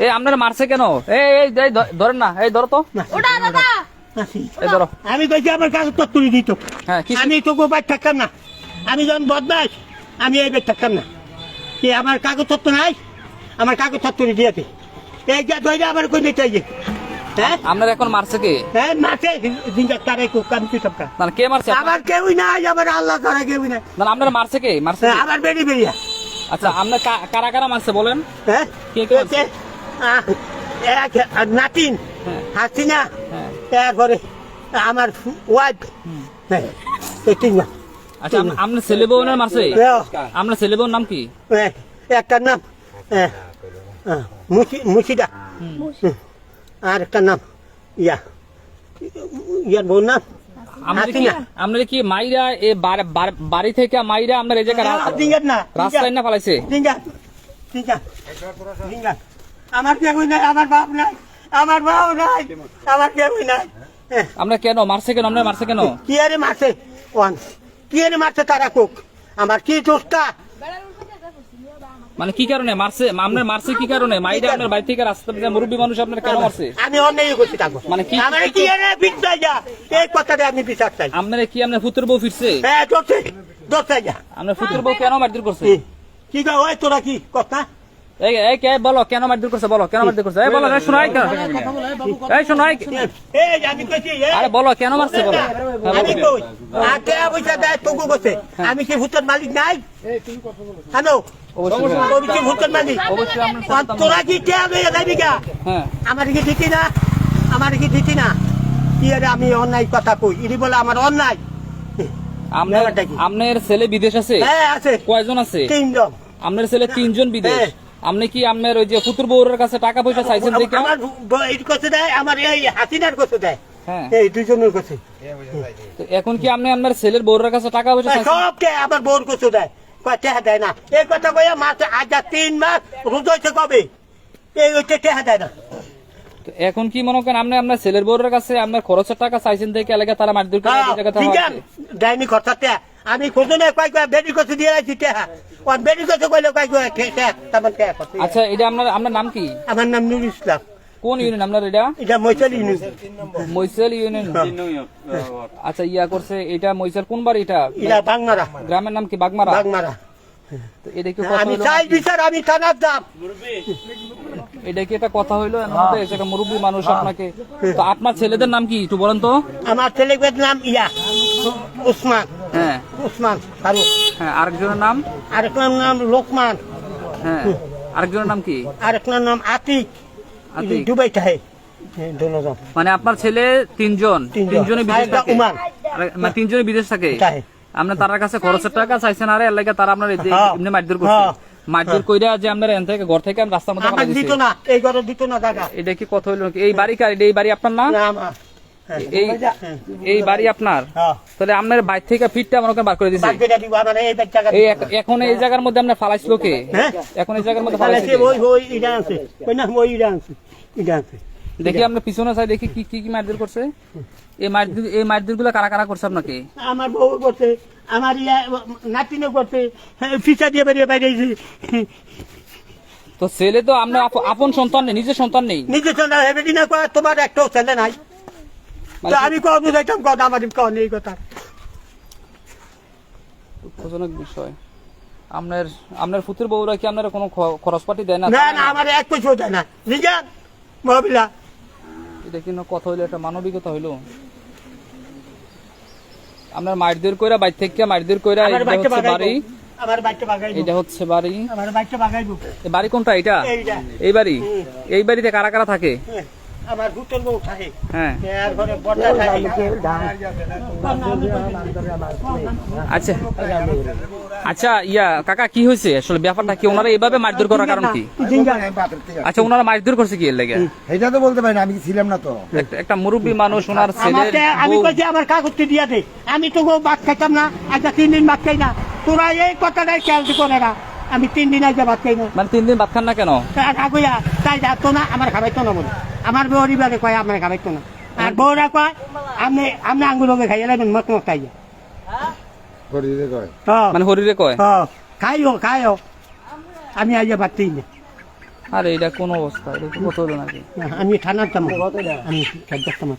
এই আপনারা মারছে কেন? এই ধরেন না, এই ধরো তো। আমি কইছি আমার কাগজ পত্র তুলে দিত। আমি তোকে বাইর থাকতাম না, আমি যখন বদমাস আমি এই বের থাকতাম না। কি আমার কাগজ পত্র নাই? আমার কাগজ পত্র দিয়েছে এই যা ধরে আমার কই নিতে চাইছে। হ্যাঁ আপনার এখন মারছে কে? হ্যাঁ মারছে জিঙ্গা তারে কো কাম কি সবকা। না কে মারছে? আমার কেউই নাই, আমার আল্লাহ তারা কেউই নাই। না আপনার মারছে কে? মারছে আমার বেরি বেরিয়া। আচ্ছা আপনার কারা কারা মারছে বলেন? হ্যাঁ কে কে মারছে? এক নাতিন হাসিনা, তারপরে আমার ওয়াইফ। হ্যাঁ তিনজন। আচ্ছা আপনার ছেলে বউনের মারছে? আপনার ছেলে বউর নাম কি? একটার নাম মুর্শিদা, আর একটা নাম ইয়ার বউর নাম। আপনার কি মাইরা বাড়ি থেকে মাইরা আপনার এই জায়গায় রাস্তায় না পালাইছে? আমার কেউই নাই, আমার বাপ নাই, আমার বাপ নাই, আমার কেউই নাই। আপনার কেন মারছে? কেন আপনার মারছে কেন? কি আরে মারছে? কি আরে মারছে তারা কোক? আমার কি দোষটা? মানে কি কারণে মারছে? আপনার মারছে কি কারণে? মাইরা আপনার বাড়ি থেকে রাস্তায় মুরব্বী মানুষ আপনার কেন মারছে? আমি অন্যায় করছি তাকে। মানে কি আমার কি আরে বিচার যা, এই কথাটা আমি বিচার চাই। আপনার কি আপনার পুত্র বউ ফিরছে? হ্যাঁ দোষে দোষে যা। আপনার পুত্র বউ কেন মারধর করছে? কি গো ওই তোরা কি কথা? এই কে বলো কেন মারধর করছে? বলো কেন মারধর করছে? এই বলো, শোনাই কেন? এই শোনাই, এই আমি কইছি আরে বলো কেন মারছে বলো। আমি কই আতে পয়সা দেয় তোগো কইছে, আমি কি ভূতের মালিক নাই? হ্যালো অবশ্যই ভূতের মালিক। অবশ্যই আপনার তোরা কি টেয়া লইয়া যাবি গা? হ্যাঁ আমার কি দিতি না? আমার কি দিতি না? কি আরে আমি অন্যায় কথা কই, ইনি বলে আমার অন্যায়। আপনার ছেলে বিদেশ আছে? হ্যাঁ আছে। কয়জন আছে? 3 জন। আপনার ছেলে 3 জন বিদেশ। আপনি কি আপনার ওই যে পুত্র বউরের কাছে টাকা পয়সা চাইছেন দেখে? আমার এই কত দেয়, আমার এই হাসিনার কত দেয়। হ্যাঁ এই দুজনের কাছে। এখন কি আপনি আপনার ছেলের বউরের কাছে টাকা পয়সা চাইছেন? সব কে আমার বউর কত দেয়, টেহা দেয় না। এই কথা কইয়া মাস আজ 3 মাস রোজ হইছে কবে, এই ওইটা টেহা দেয় না। এখন কি মনে করেন আপনি আপনার ছেলের বউরের কাছে আপনার খরচের টাকা চাইছেন দেখে এলাকা তারা মারধর করে এই জায়গাতে দেয়নি খরচাতে। আমি খোঁজনে কয় বেডি কত দিয়ে রাখছি টেহা, ওই বেডি কত কইলে কয় টেহা তেমন টেহা। আচ্ছা এটা আপনার নাম কি? আমার নাম নুরুল ইসলাম। কোন ইউনিয়ন আপনার এটা? এটা মৈশাল ইউনিয়ন। মৈশাল ইউনিয়ন। আচ্ছা ইয়া করছে এটা মৈশাল কোন বাড়ি এটা? এটা বাগমারা। গ্রামের নাম কি? বাগমারা। বাগমারা। তো এটা কি কথা আমি হলো? চাই বিচার, আমি থানার দাম। এটা কি একটা কথা হইলো? একটা মুরব্বী মানুষ আপনাকে। তো আপনার ছেলেদের নাম কি একটু বলেন তো? আমার ছেলেদের নাম উসমান। হ্যাঁ উসমান ফারুক। হ্যাঁ আরেকজনের নাম? আরেকজনের নাম লোকমান। হ্যাঁ আরেকজনের নাম কি? আরেকজনের নাম আতিক। আতিক। দুবাই থাকে দুজন। মানে আপনার ছেলে 3 জন, 3 জনে বিদেশ থাকে? মানে 3 জনে বিদেশ থাকে। আপনি তার কাছে খরচের টাকা চাইছেন আর এর লাগা তারা আপনার এমনি মারধর করছে? মারধর কইরা যে আপনার এখান থেকে ঘর থেকে রাস্তার মধ্যে ফেলে দিছে? দিত না, এই ঘরে দিত না দাদা। এটা কি কথা হইলো? এই বাড়ি কার? এই বাড়ি আপনার না? এই বাড়ি আপনার? তাহলে আপনার বাইরে থেকে ফিটটা মনে করেন বার করে দিছে। এই এখন এই জায়গার মধ্যে আপনার ফালাইছিল কে? এখন এই জায়গার মধ্যে ফালাইছে ওই ইডা আছে, কই না ওই ইডা আছে, ইডা আছে। দেখি আপনার পিছনে সাইড দেখি কি কি মারধর করছে। এই মারধর গুলো কারা কারা করছে আপনাকে? আমার বউ করছে, আমার নাতিনে করছে, ফিসা দিয়ে বেরিয়ে বাইরেছি। তো ছেলে তো আপনার আপন সন্তান নেই, নিজের সন্তান নেই? নিজের সন্তান হেবে দিনে তোমার একটাও ছেলে নাই। আমি কখন বুঝাইতাম কথা, আমার কখন এই কথা। দুঃখজনক বিষয়। আপনার পুত্র বউরা কি আপনার কোনো খরচ পাতি দেয় না? না না আমার এক পয়সাও দেয় না, নিজের মহিলা। এটা কি কথা হইলো? একটা মানবিকতা হইলো? আপনার মারধর কইরা বাইর থেকে মারধর কইরা বাড়ি, আমার বাড়িতে বাগাইবো। এটা হচ্ছে বাড়ি, আমার বাড়িতে বাগাইবো। এই বাড়ি কোনটা এটা? এই বাড়ি। এই বাড়িতে কারা কারা থাকে? আমার ভূতের বউ থাকে। হ্যাঁ এর ঘরে বড়টা থাকে। আচ্ছা আচ্ছা ইয়া কাকা কি হয়েছে আসলে ব্যাপারটা কি? ওনারা এইভাবে মারধর করার কারণ কি? আচ্ছা ওনারা মারধর করছে কি এর লাগে? এটা তো বলতে পারি না, আমি ছিলাম না তো। একটা মুরব্বী মানুষ ওনার ছেলে। আমি কইছি আমার কাগজটি দিয়া দে, আমি তো ভাত খাইতাম না, আজ 3 দিন ভাত খাই না। তোরা এই কথাটাই খেয়াল করে না, আমি 3 দিন আজ ভাত খাই না। মানে 3 দিন ভাত খান না কেন? কাকুয়া তাই যাতো না, আমার খাবাইতো না বলে। আমার পরিবারে কয় আমার খাবাইতো না, আর বউরা কয় আপনি আঙ্গুর খাইয়া লাগবেন মত মত খাইয়া। হরিরে কয়? মানে হরিরে কয়? খাইও আমি আজ পারতেই না আরে এটা কোন অবস্থা, এটা তো কত হলো নাকি? আমি থানার তাম আমি খাদ্য তাম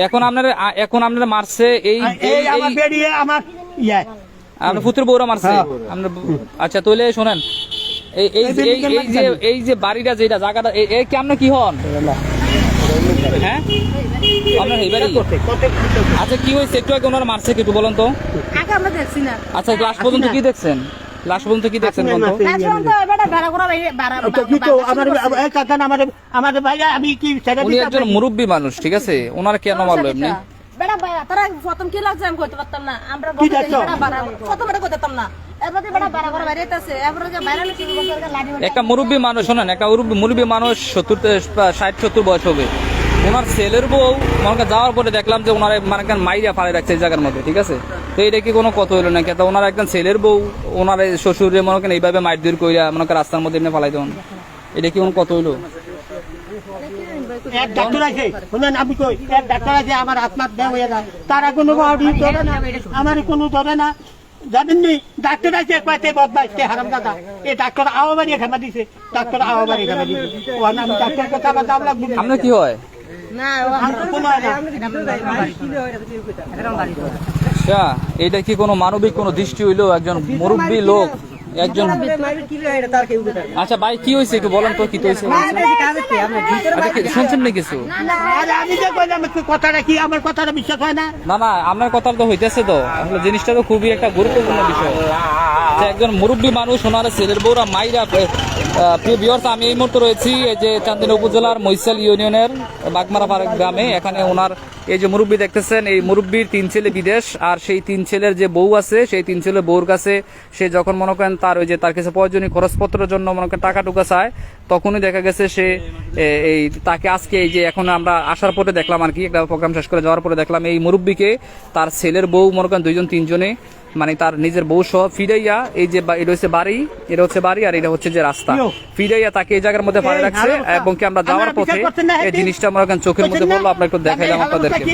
এখন আপনারা মারছে এই আমার বেরিয়ে আমার ইয়া আপনার পুত্র বউরা মারছে আপনার আচ্ছা তাহলে শোনেন এই যে বাড়িটা যেটা জায়গাটা এই কি আপনার কি হন হ্যাঁ আপনার এই বাড়ি আচ্ছা কি হয়েছে একটু আগে ওনারা মারছে একটু বলেন তো আচ্ছা লাস্ট পর্যন্ত কি দেখছেন লাস্ট পর্যন্ত কি দেখছেন আমাদের ভাইরা আমি কি উনি একজন মুরব্বী মানুষ ঠিক আছে ওনারা কেন মারলো এমনি একটা মুরব্বী মানুষ শোনেন একটা মুরব্বী মানুষ 60-70 বয়স হবে ওনার ছেলের বউ মনে যাওয়ার পরে দেখলাম যে ওনার মানে মাইরা ফাড়ে রাখছে এই জায়গার মধ্যে ঠিক আছে তো এটা কি কোনো কথা হইলো নাকি ওনার একজন ছেলের বউ ওনার শ্বশুরে মনে করেন এইভাবে মাইর দূর কইরা মনে করেন রাস্তার মধ্যে এমনি ফালাই দেন এটা কি কোনো কথা হইলো এক ডাক্তার আছে শুনেন আমি কই এক ডাক্তার আছে আমার আত্মার দেহ হয়ে যায় তারা কোনো ধরে না আমার কোনো ধরে না জানেননি ডাক্তার আছে কয়তে বদমাইশ কে হারাম দাদা এই ডাক্তার আওয়াবাড়ি খেমা দিছে ডাক্তার আওয়াবাড়ি খেমা দিছে ও আমি ডাক্তার কথা আমার দাম লাগবে আপনার কি হয় আচ্ছা এটা কি কোনো মানবিক কোনো দৃষ্টি হইলো একজন মুরব্বী লোক একজন আচ্ছা ভাই কি হয়েছে একটু বলেন তো কি হয়েছে শুনছেন না কিছু কথাটা কি আমার কথাটা বিশ্বাস হয় না না না আপনার কথা তো হইতেছে তো আসলে জিনিসটা তো খুবই একটা গুরুত্বপূর্ণ বিষয় যে একজন মুরব্বী মানুষ ওনার ছেলের বউরা মাইরা প্রিয় ভিউয়ার্স আমি এই মুহূর্তে রয়েছি এই যে চান্দিনা উপজেলার মৈশাল ইউনিয়নের বাগমারা পাড়া গ্রামে এখানে ওনার এই যে মুরব্বী দেখতেছেন এই মুরব্বীর 3 ছেলে বিদেশ আর সেই 3 ছেলের যে বউ আছে সেই 3 ছেলের বউর কাছে সে যখন মনে করেন তার ওই যে তার কাছে প্রয়োজনীয় খরচপত্রের জন্য মনে করেন টাকা টুকা চায় তখনই দেখা গেছে সে এই তাকে আজকে এই যে এখন আমরা আসার পরে দেখলাম আর কি একটা প্রোগ্রাম শেষ করে যাওয়ার পরে দেখলাম এই মুরব্বীকে তার ছেলের বউ মনে করেন 2-3 জনে মানে তার নিজের বউ সহ ফিরাইয়া এই যে এটা হচ্ছে বাড়ি এটা হচ্ছে বাড়ি আর এটা হচ্ছে যে রাস্তা ফিরাইয়া তাকে এই জায়গার মধ্যে ফাড়ে রাখছে এবং কি আমরা যাওয়ার পথে এই জিনিসটা মনে করেন চোখের মধ্যে পড়লো আপনার একটু দেখাইলাম আপনাদেরকে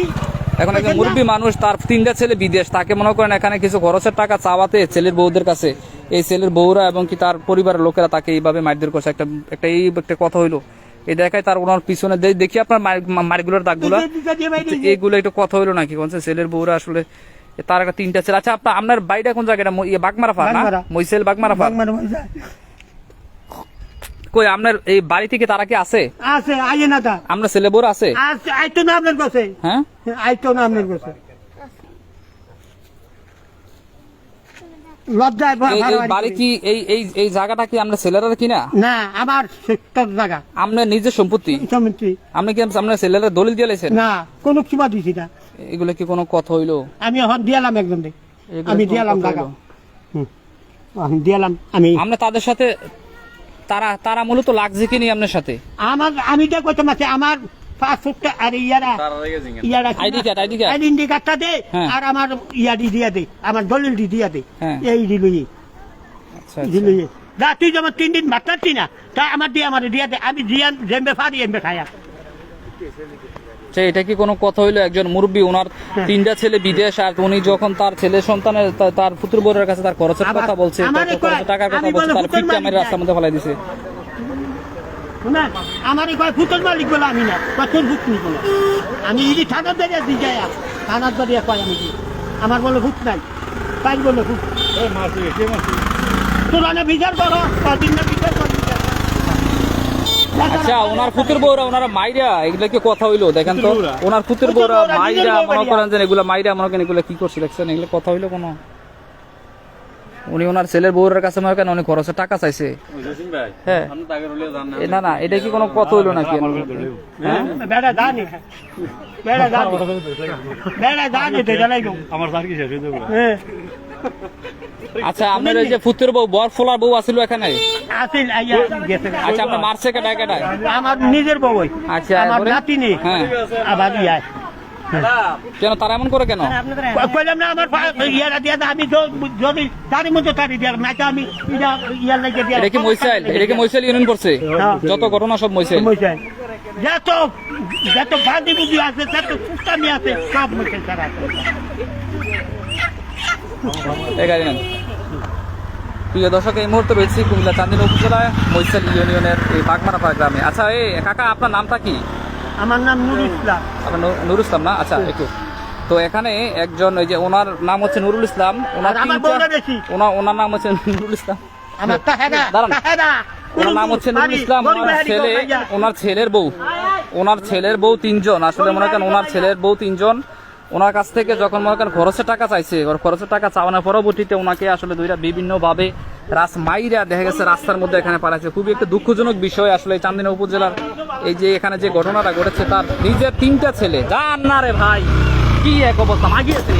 এখন একজন মুরব্বী মানুষ তার 3টা ছেলে বিদেশ তাকে মনে করেন এখানে কিছু খরচের টাকা চাওয়াতে ছেলের বউদের কাছে এই ছেলের বউরা এবং কি তার পরিবারের লোকেরা তাকে এইভাবে মারধর করছে একটা কথা হইলো এই দেখায় তার ওনার পিছনে দেখি আপনার মারগুলোর দাগগুলো এইগুলো একটু কথা হইলো নাকি কোন ছেলের বউরা আসলে তার একটা 3টা ছেলে আচ্ছা আপনার বাড়িটা কোন জায়গাটা বাগমারা ফার না মইসেল বাগমারা ফার কই আপনার এই বাড়ি থেকে তারা কি আছে আছে আইয়ে না তা আমরা ছেলে বউরা আছে আইতো না আপনার কাছে হ্যাঁ আইতো না আপনার কাছে লজ্জায় বাড়ি কি এই জায়গাটা কি আমরা ছেলেরা কিনা না আমার সেক্টর জায়গা আপনার নিজের সম্পত্তি আপনি কি আপনার ছেলেরা দলিল দিয়ে লাইছেন না কোনো কিবা দিছি না এগুলো কি কোনো কথা হইলো আমি এখন দিয়ালাম একজন আমি দিয়ালাম জায়গা আমি দিয়ালাম আমি তাদের সাথে তারা মূলত লাগছে কি নি আপনার সাথে আমি যা কইতাম আছে আমার পাসপোর্টটা আর ইয়ারা আইডি কার্ডটা দে আর আমার ইয়াডি দিয়া দে আমার দলিলটি দিয়া দে এই দিলুই দিলুই যা তুই যেমন 3 দিন ভাত খাচ্ছি না তা আমার দিয়া দে আমি জিয়ান জেমবে ফাড়ি এমবে খায়া এটা কি কোনো কথা হইলো একজন মুরব্বী ওনার 3টা ছেলে বিদেশ আর উনি যখন তার ছেলে সন্তানের তার পুত্র বউয়ের কাছে তার খরচের কথা বলছে টাকার কথা বলছে তার ফিটটা আমার রাস্তার মধ্যে ফেলাই দিছে আমার কয় ফুটল মালিক বলে আমি না তোর ভূত নি বলে আমি ইডি থানার দাঁড়িয়ে দি যায় থানার দাঁড়িয়ে কয় আমি আমার বলে ভূত নাই তাই বলে ভূত তোরা বিচার করো কদিন না বিচার করো আচ্ছা ওনার পুত্র বউরা ওনারা মাইরা এগুলো কি কথা হইলো দেখেন তো ওনার পুত্র বউরা মাইরা মনে করেন যে এগুলো মাইরা মনে করেন এগুলো কি করছে দেখছেন এগুলো কথা হইলো কোনো উনি ওনার ছেলের বউরের কাছে মনে করেন অনেক খরচের টাকা চাইছে হ্যাঁ না এটা কি কোনো কথা হইলো নাকি আচ্ছা আপনার ওই যে পুত্র বউ বর ফোলার বউ আসিল এখানে আচ্ছা আপনার মারছে কেটায় আমার নিজের বউ আচ্ছা আমার নাতি নেই হ্যাঁ আবার ইয়ায় কেন তারা এমন করে কেন কইলাম না আমার ইয়ারা দিয়া আমি যদি তারই মধ্যে তারি দিয়া না আমি ইয়ার লাগে দিয়া এটা কি মইসাইল ইউনিয়ন করছে যত ঘটনা সব মইসাইল যত গান্ধী বুদ্ধি আছে যত সুস্থামি আছে সব মইসাইল ছাড়া আছে এই গাড়ি নেন প্রিয় দর্শক, এই মুহূর্তে রয়েছি কুমিল্লা চান্দিনা উপজেলায় মৈশাল ইউনিয়নের এই বাগমারাপাড়া গ্রামে। আচ্ছা, এই কাকা আপনার নামটা কি? আমার নাম নুরুল ইসলাম। আপনার নুরুল ইসলাম না? আচ্ছা, একটু তো এখানে একজন ওই যে ওনার নাম হচ্ছে নুরুল ইসলাম, ওনার ওনার নাম হচ্ছে নুরুল ইসলাম, ওনার নাম হচ্ছে নুরুল ইসলাম। ওনার ছেলের বউ 3 জন। আসলে মনে করেন ওনার ছেলের বউ 3 জন। ওনার কাছ থেকে যখন মনে করেন খরচের টাকা চাইছে, খরচের টাকা চাওয়ানোর পরবর্তীতে ওনাকে আসলে দুইটা বিভিন্নভাবে মাইরা দেখা গেছে রাস্তার মধ্যে এখানে পাঠাচ্ছে। খুবই একটা দুঃখজনক বিষয় আসলে এই চান্দিনা উপজেলার এই যে এখানে যে ঘটনাটা ঘটেছে, তার নিজের 3টা ছেলে। জান না রে ভাই, কি এক অবস্থা, মাগিয়েছে